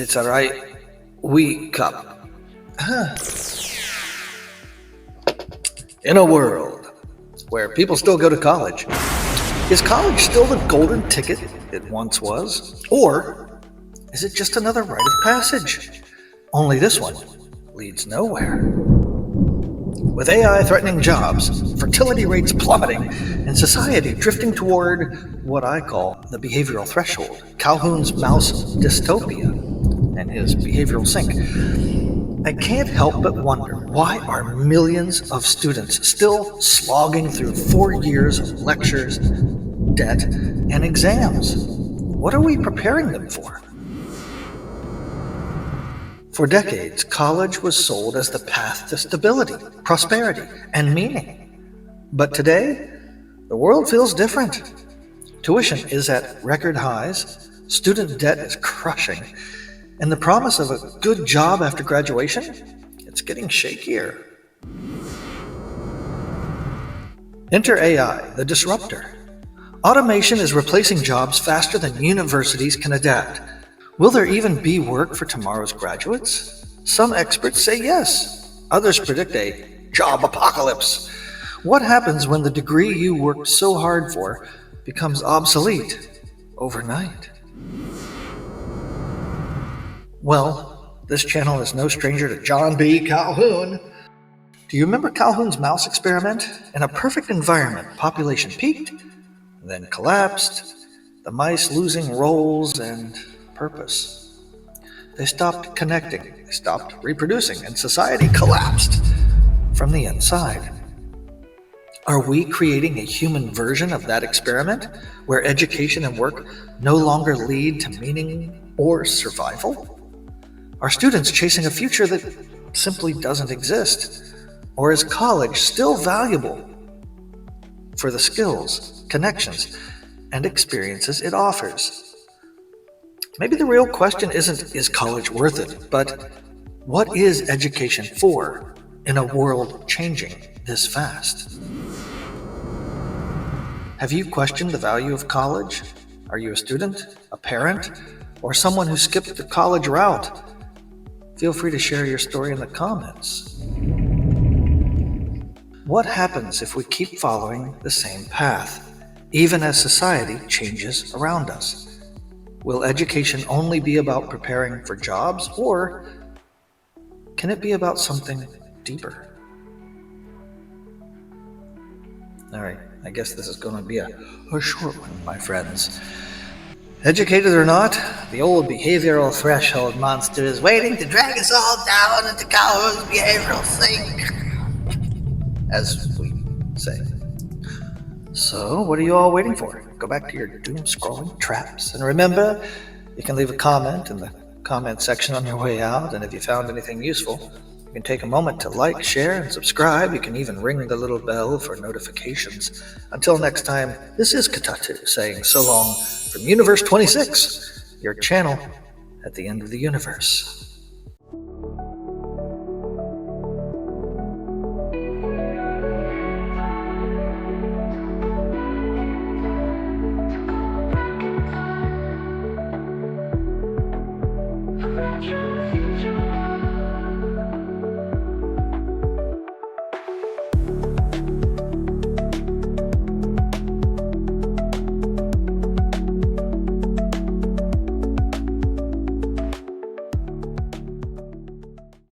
It's all right. Wake up. In a world where people still go to college, is college still the golden ticket it once was? Or is it just another rite of passage? Only this one leads nowhere. With AI threatening jobs, fertility rates plummeting, and society drifting toward what I call the behavioral threshold, Calhoun's mouse dystopia, and his behavioral sink, I can't help but wonder, why are millions of students still slogging through 4 years of lectures, debt, and exams? What are we preparing them for? For decades, college was sold as the path to stability, prosperity, and meaning. But today, the world feels different. Tuition is at record highs, student debt is crushing, and the promise of a good job after graduation, it's getting shakier. Enter AI, the disruptor. Automation is replacing jobs faster than universities can adapt. Will there even be work for tomorrow's graduates? Some experts say yes. Others predict a job apocalypse. What happens when the degree you worked so hard for becomes obsolete overnight? Well, this channel is no stranger to John B. Calhoun. Do you remember Calhoun's mouse experiment? In a perfect environment, population peaked, then collapsed, the mice losing roles and purpose. They stopped connecting, they stopped reproducing, and society collapsed from the inside. Are we creating a human version of that experiment, where education and work no longer lead to meaning or survival? Are students chasing a future that simply doesn't exist? Or is college still valuable for the skills, connections, and experiences it offers? Maybe the real question isn't, is college worth it, but what is education for in a world changing this fast? Have you questioned the value of college? Are you a student, a parent, or someone who skipped the college route? Feel free to share your story in the comments. What happens if we keep following the same path, even as society changes around us? Will education only be about preparing for jobs, or can it be about something deeper? All right, I guess this is going to be a short one, my friends. Educated or not, the old behavioral threshold monster is waiting to drag us all down into Calhoun's behavioral sink, as we say. So, what are you all waiting for? Go back to your doom-scrolling traps. And remember, you can leave a comment in the comment section on your way out. And if you found anything useful, you can take a moment to like, share, and subscribe. You can even ring the little bell for notifications. Until next time, this is Katatu saying so long from Universe 26, your channel at the end of the universe.